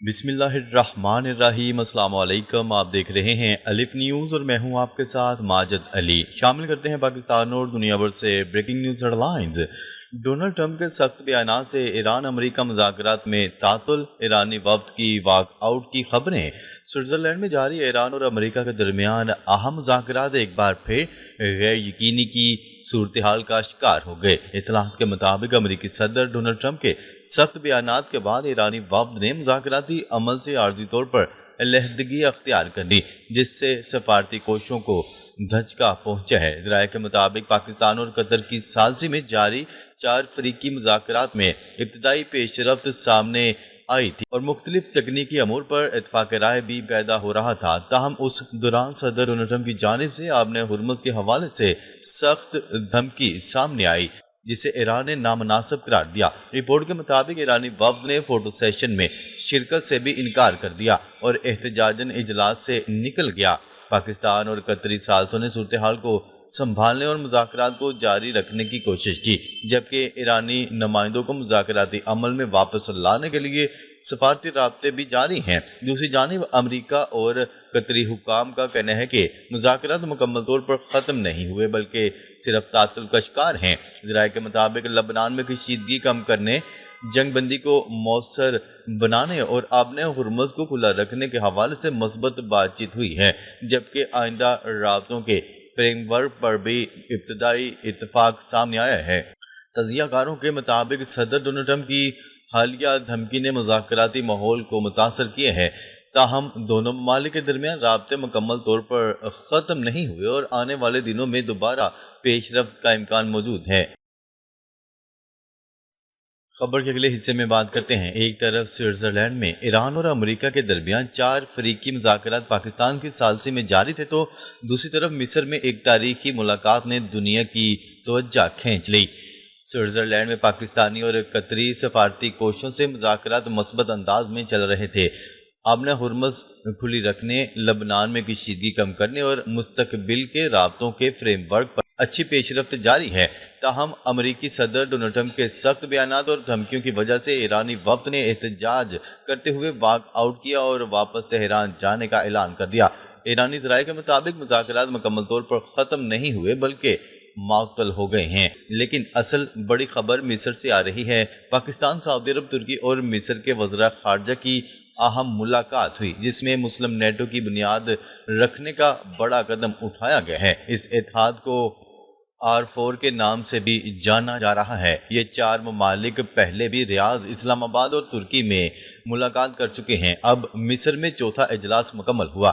بسم اللہ الرحمن الرحیم۔ السلام علیکم، آپ دیکھ رہے ہیں الف نیوز اور میں ہوں آپ کے ساتھ ماجد علی۔ شامل کرتے ہیں پاکستان اور دنیا بھر سے breaking news headlines. Donald Trump کے سخت بیانات سے ایران امریکہ مذاکرات میں تعطل، ایرانی وفد کی واک آؤٹ کی خبریں۔ سوئٹزرلینڈ میں جاری ایران اور امریکہ کے درمیان اہم مذاکرات ایک بار پھر غیر یقینی کی صورتحال کا شکار ہو گئے۔ اطلاعات کے مطابق امریکی صدر ڈونلڈ ٹرمپ کے سخت بیانات کے بعد ایرانی وفد نے مذاکراتی عمل سے عارضی طور پر علیحدگی اختیار کر لی، جس سے سفارتی کوششوں کو دھچکا پہنچا ہے۔ ذرائع کے مطابق پاکستان اور قطر کی ثالثی میں جاری 4 فریقی مذاکرات میں ابتدائی پیش رفت سامنے آئی تھی اور مختلف تکنیکی امور پر اتفاق رائے بھی پیدا ہو رہا تھا۔ تاہم اس دوران صدر ڈونلڈ ٹرمپ کی جانب سے آبِ ہرمز کے حوالے سے سخت دھمکی سامنے آئی، جسے ایران نے نامناسب قرار دیا۔ رپورٹ کے مطابق ایرانی وفد نے فوٹو سیشن میں شرکت سے بھی انکار کر دیا اور احتجاجاً اجلاس سے نکل گیا۔ پاکستان اور قطری ثالثوں نے صورتحال کو سنبھالنے اور مذاکرات کو جاری رکھنے کی کوشش کی، جبکہ ایرانی نمائندوں کو مذاکراتی عمل میں واپس لانے کے لیے سفارتی رابطے بھی جاری ہیں۔ دوسری جانب امریکہ اور قطری حکام کا کہنا ہے کہ مذاکرات مکمل طور پر ختم نہیں ہوئے بلکہ صرف تعطل کا شکار ہیں۔ ذرائع کے مطابق لبنان میں کشیدگی کم کرنے، جنگ بندی کو مؤثر بنانے اور آبِ ہرمز کو کھلا رکھنے کے حوالے سے مثبت بات چیت ہوئی ہے، جبکہ آئندہ رابطوں کے فریم ورک پر بھی ابتدائی اتفاق سامنے آیا ہے۔ تجزیہ کاروں کے مطابق صدر ڈونلڈ ٹرمپ کی حالیہ دھمکی نے مذاکراتی ماحول کو متاثر کیا ہے، تاہم دونوں ممالک کے درمیان رابطے مکمل طور پر ختم نہیں ہوئے اور آنے والے دنوں میں دوبارہ پیش رفت کا امکان موجود ہے۔ خبر کے اگلے حصے میں بات کرتے ہیں۔ ایک طرف سوئٹزرلینڈ میں ایران اور امریکہ کے درمیان 4 فریقی مذاکرات پاکستان کی ثالثی میں جاری تھے تو دوسری طرف مصر میں ایک تاریخی ملاقات نے دنیا کی توجہ کھینچ لی۔ سوئٹزرلینڈ میں پاکستانی اور قطری سفارتی کوششوں سے مذاکرات مثبت انداز میں چل رہے تھے۔ آبِ ہرمز کھلی رکھنے، لبنان میں کشیدگی کم کرنے اور مستقبل کے رابطوں کے فریم ورک پر اچھی پیش رفت جاری ہے۔ تاہم امریکی صدر ڈونلڈ ٹرمپ کے سخت بیانات اور دھمکیوں کی وجہ سے ایرانی وفد نے احتجاج کرتے ہوئے واک آؤٹ کیا اور واپس تہران جانے کا اعلان کر دیا۔ ایرانی ذرائع کے مطابق مذاکرات مکمل طور پر ختم نہیں ہوئے بلکہ معطل ہو گئے ہیں، لیکن اصل بڑی خبر مصر سے آ رہی ہے۔ پاکستان، سعودی عرب، ترکی اور مصر کے وزراء خارجہ کی اہم ملاقات ہوئی، جس میں مسلم نیٹو کی بنیاد رکھنے کا بڑا قدم اٹھایا گیا ہے۔ اس اتحاد کو R4 کے نام سے بھی جانا جا رہا ہے۔ یہ 4 ممالک پہلے بھی ریاض، اسلام آباد اور ترکی میں ملاقات کر چکے ہیں۔ اب مصر میں چوتھا اجلاس مکمل ہوا،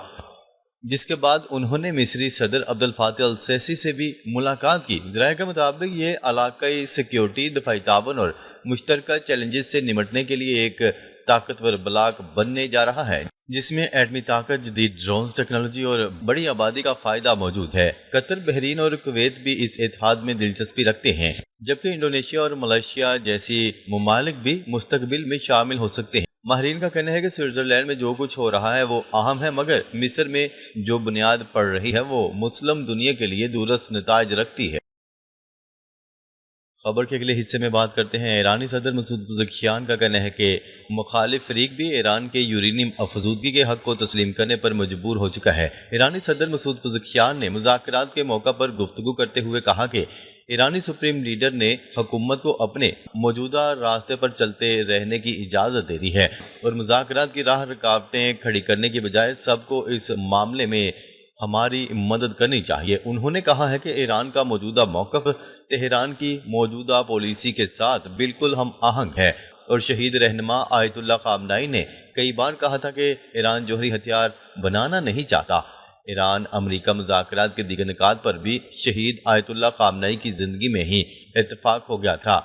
جس کے بعد انہوں نے مصری صدر عبد الفاتح السیسی سے بھی ملاقات کی۔ ذرائع کے مطابق یہ علاقائی سیکیورٹی، دفاعی تعاون اور مشترکہ چیلنجز سے نمٹنے کے لیے ایک طاقتور بلاک بننے جا رہا ہے، جس میں ایٹمی طاقت، جدید ڈرونز ٹیکنالوجی اور بڑی آبادی کا فائدہ موجود ہے۔ قطر، بحرین اور کویت بھی اس اتحاد میں دلچسپی رکھتے ہیں، جبکہ انڈونیشیا اور ملائیشیا جیسی ممالک بھی مستقبل میں شامل ہو سکتے ہیں۔ ماہرین کا کہنا ہے کہ سوئٹزرلینڈ میں جو کچھ ہو رہا ہے وہ اہم ہے، مگر مصر میں جو بنیاد پڑ رہی ہے وہ مسلم دنیا کے لیے دورس نتائج رکھتی ہے۔ خبر کے اگلے حصے میں بات کرتے ہیں۔ ایرانی صدر مسعود پزشکیان کا کہنا ہے کہ مخالف فریق بھی ایران کے یورینیم افزودگی کے حق کو تسلیم کرنے پر مجبور ہو چکا ہے۔ ایرانی صدر مسعود پزشکیان نے مذاکرات کے موقع پر گفتگو کرتے ہوئے کہا کہ ایرانی سپریم لیڈر نے حکومت کو اپنے موجودہ راستے پر چلتے رہنے کی اجازت دے دی ہے اور مذاکرات کی راہ رکاوٹیں کھڑی کرنے کی بجائے سب کو اس معاملے میں ہماری مدد کرنی چاہیے۔ انہوں نے کہا ہے کہ ایران کا موجودہ موقف تہران کی موجودہ پالیسی کے ساتھ بالکل ہم آہنگ ہے اور شہید رہنما آیت اللہ خامنائی نے کئی بار کہا تھا کہ ایران جوہری ہتھیار بنانا نہیں چاہتا۔ ایران امریکہ مذاکرات کے دیگر نکات پر بھی شہید آیت اللہ خامنائی کی زندگی میں ہی اتفاق ہو گیا تھا۔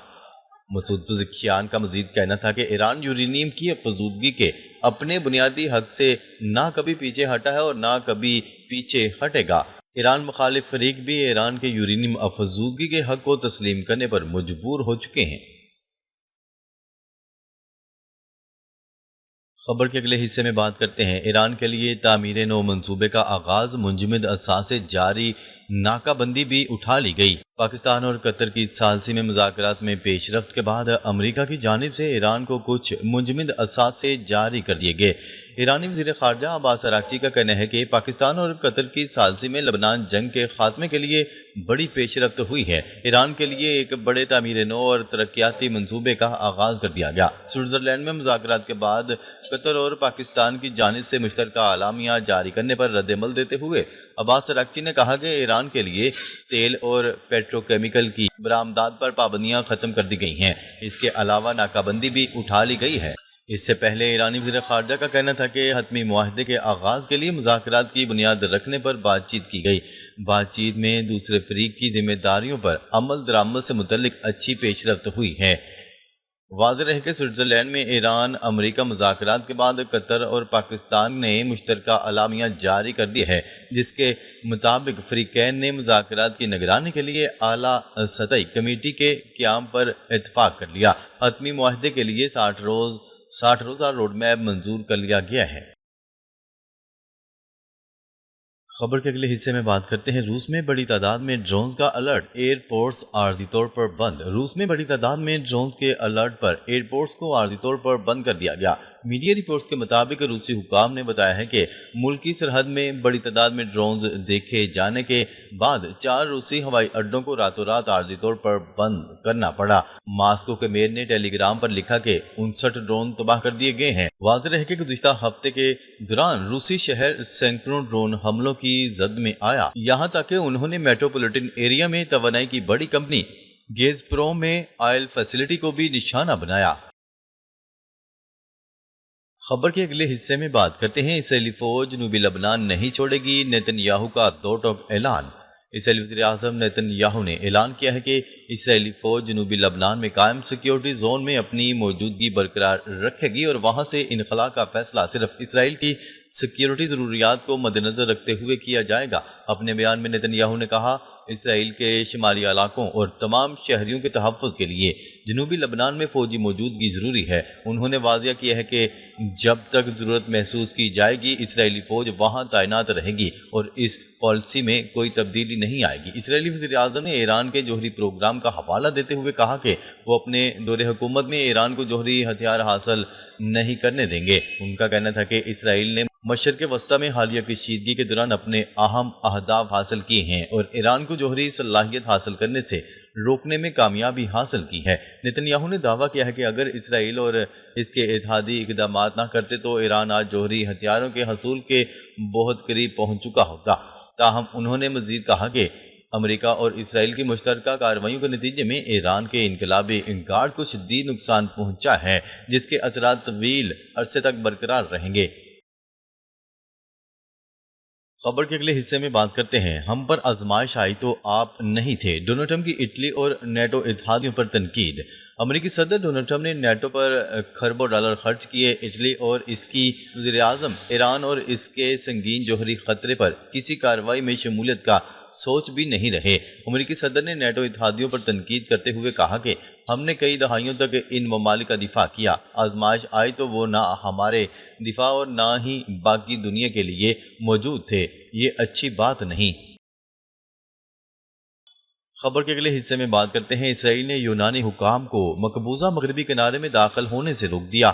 مسعود پزشکیان کا مزید کہنا تھا کہ ایران یورینیم کی افزودگی کے اپنے بنیادی حق سے نہ کبھی پیچھے ہٹا ہے اور نہ کبھی پیچھے ہٹے گا۔ ایران مخالف فریق بھی ایران کے یورینیم افزودگی کے حق کو تسلیم کرنے پر مجبور ہو چکے ہیں۔ خبر کے اگلے حصے میں بات کرتے ہیں۔ ایران کے لیے تعمیر نو منصوبے کا آغاز، منجمد اثاثے جاری ناکہ بندی بھی اٹھا لی گئی۔ پاکستان اور قطر کی ثالثی میں مذاکرات میں پیش رفت کے بعد امریکہ کی جانب سے ایران کو کچھ منجمد اثاثے جاری کر دیے گئے۔ ایرانی وزیر خارجہ عباس اراغچی کا کہنا ہے کہ پاکستان اور قطر کی ثالثی میں لبنان جنگ کے خاتمے کے لیے بڑی پیش رفت ہوئی ہے۔ ایران کے لیے ایک بڑے تعمیر نو اور ترقیاتی منصوبے کا آغاز کر دیا گیا۔ سوئٹزرلینڈ میں مذاکرات کے بعد قطر اور پاکستان کی جانب سے مشترکہ اعلامیہ جاری کرنے پر رد عمل دیتے ہوئے عباس اراغچی نے کہا کہ ایران کے لیے تیل اور پیٹروکیمیکل کی برآمدات پر پابندیاں ختم کر دی گئی ہیں۔ اس کے علاوہ ناکہ بندی بھی اٹھا لی گئی ہے۔ اس سے پہلے ایرانی وزیر خارجہ کا کہنا تھا کہ حتمی معاہدے کے آغاز کے لیے مذاکرات کی بنیاد رکھنے پر بات چیت کی گئی۔ بات چیت میں دوسرے فریق کی ذمہ داریوں پر عمل درآمد سے متعلق اچھی پیش رفت ہوئی ہے۔ واضح رہے کہ سوئٹزرلینڈ میں ایران امریکہ مذاکرات کے بعد قطر اور پاکستان نے مشترکہ اعلامیہ جاری کر دیا ہے، جس کے مطابق فریقین نے مذاکرات کی نگرانی کے لیے اعلیٰ سطحی کمیٹی کے قیام پر اتفاق کر لیا۔ حتمی معاہدے کے لیے 60 روزہ روڈ میپ منظور کر لیا گیا ہے۔ خبر کے اگلے حصے میں بات کرتے ہیں روس میں بڑی تعداد میں ڈرونز کا الرٹ، ایئرپورٹس عارضی طور پر بند۔ روس میں بڑی تعداد میں ڈرونز کے الرٹ پر ایئرپورٹس کو عارضی طور پر بند کر دیا گیا۔ میڈیا رپورٹس کے مطابق روسی حکام نے بتایا ہے کہ ملکی سرحد میں بڑی تعداد میں ڈرونز دیکھے جانے کے بعد 4 روسی ہوائی اڈوں کو راتوں رات عارضی طور پر بند کرنا پڑا۔ ماسکو کے میئر نے ٹیلی گرام پر لکھا کہ 59 ڈرون تباہ کر دیے گئے ہیں۔ واضح رہے کہ گزشتہ ہفتے کے دوران روسی شہر سینکڑوں ڈرون حملوں کی زد میں آیا، یہاں تک کہ انہوں نے میٹروپولیٹن ایریا میں توانائی کی بڑی کمپنی گیزپروم میں آئل فیسلٹی کو بھی نشانہ بنایا۔ خبر کے اگلے حصے میں بات کرتے ہیں اسرائیلی فوج جنوبی لبنان نہیں چھوڑے گی، نیتن یاہو کا دو ٹوک اعلان۔ اسرائیلی وزیر اعظم نیتن یاہو نے اعلان کیا ہے کہ اسرائیلی فوج جنوبی لبنان میں قائم سیکیورٹی زون میں اپنی موجودگی برقرار رکھے گی اور وہاں سے انخلاء کا فیصلہ صرف اسرائیل کی سیکیورٹی ضروریات کو مد نظر رکھتے ہوئے کیا جائے گا۔ اپنے بیان میں نیتن یاہو نے کہا، اسرائیل کے شمالی علاقوں اور تمام شہریوں کے تحفظ کے لیے جنوبی لبنان میں فوجی موجودگی ضروری ہے۔ انہوں نے واضح کیا ہے کہ جب تک ضرورت محسوس کی جائے گی اسرائیلی فوج وہاں تعینات رہے گی اور اس پالیسی میں کوئی تبدیلی نہیں آئے گی۔ اسرائیلی وزیر اعظم نے ایران کے جوہری پروگرام کا حوالہ دیتے ہوئے کہا کہ وہ اپنے دور حکومت میں ایران کو جوہری ہتھیار حاصل نہیں کرنے دیں گے۔ ان کا کہنا تھا کہ اسرائیل نے مشرق وسطیٰ میں حالیہ کشیدگی کے دوران اپنے اہم اہداف حاصل کیے ہیں اور ایران کو جوہری صلاحیت حاصل کرنے سے روکنے میں کامیابی حاصل کی ہے۔ نیتن یاہو نے دعویٰ کیا ہے کہ اگر اسرائیل اور اس کے اتحادی اقدامات نہ کرتے تو ایران آج جوہری ہتھیاروں کے حصول کے بہت قریب پہنچ چکا ہوتا۔ تاہم انہوں نے مزید کہا کہ امریکہ اور اسرائیل کی مشترکہ کارروائیوں کے نتیجے میں ایران کے انقلابی گارڈز کو شدید نقصان پہنچا ہے، جس کے اثرات طویل عرصے تک برقرار رہیں گے۔ خبر کے اگلے حصے میں بات کرتے ہیں ہم پر آزمائش آئی تو آپ نہیں تھے، ڈونلڈ ٹرمپ کی اٹلی اور نیٹو اتحادیوں پر تنقید۔ امریکی صدر ڈونلڈ ٹرمپ نے نیٹو پر کھربوں ڈالر خرچ کیے، اٹلی اور اس کی وزیر اعظم ایران اور اس کے سنگین جوہری خطرے پر کسی کارروائی میں شمولیت کا سوچ بھی نہیں رہے۔ امریکی صدر نے نیٹو اتحادیوں پر تنقید کرتے ہوئے کہا کہ ہم نے کئی دہائیوں تک ان ممالک کا دفاع کیا، آزمائش آئی تو وہ نہ ہمارے دفاع اور نہ ہی باقی دنیا کے لیے موجود تھے، یہ اچھی بات نہیں۔ خبر کے اگلے حصے میں بات کرتے ہیں اسرائیل نے یونانی حکام کو مقبوضہ مغربی کنارے میں داخل ہونے سے روک دیا۔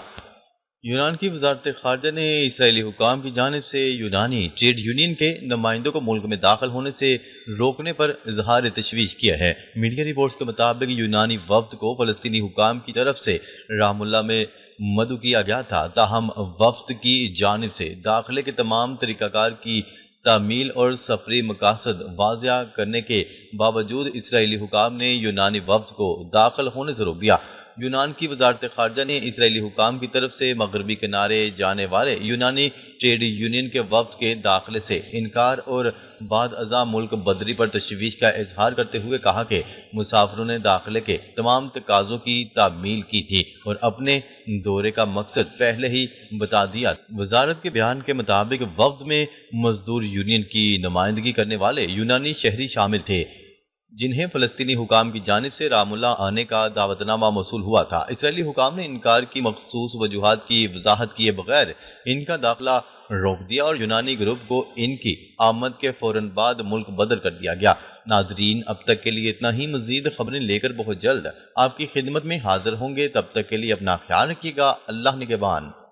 یونان کی وزارت خارجہ نے اسرائیلی حکام کی جانب سے یونانی ٹریڈ یونین کے نمائندوں کو ملک میں داخل ہونے سے روکنے پر اظہار تشویش کیا ہے۔ میڈیا رپورٹس کے مطابق یونانی وفد کو فلسطینی حکام کی طرف سے رام اللہ میں مدعو کیا گیا تھا، تاہم وفد کی جانب سے داخلے کے تمام طریقہ کار کی تعمیل اور سفری مقاصد واضح کرنے کے باوجود اسرائیلی حکام نے یونانی وفد کو داخل ہونے سے روک دیا۔ یونان کی وزارت خارجہ نے اسرائیلی حکام کی طرف سے مغربی کنارے جانے والے یونانی ٹریڈ یونین کے وفد کے داخلے سے انکار اور بعد ازاں ملک بدری پر تشویش کا اظہار کرتے ہوئے کہا کہ مسافروں نے داخلے کے تمام تقاضوں کی تعمیل کی تھی اور اپنے دورے کا مقصد پہلے ہی بتا دیا۔ وزارت کے بیان کے مطابق وفد میں مزدور یونین کی نمائندگی کرنے والے یونانی شہری شامل تھے، جنہیں فلسطینی حکام کی جانب سے رام اللہ آنے کا دعوت نامہ موصول ہوا تھا۔ اسرائیلی حکام نے انکار کی مخصوص وجوہات کی وضاحت کیے بغیر ان کا داخلہ روک دیا اور یونانی گروپ کو ان کی آمد کے فوراً بعد ملک بدر کر دیا گیا۔ ناظرین، اب تک کے لیے اتنا ہی۔ مزید خبریں لے کر بہت جلد آپ کی خدمت میں حاضر ہوں گے۔ تب تک کے لیے اپنا خیال رکھیے گا۔ اللہ نگہبان۔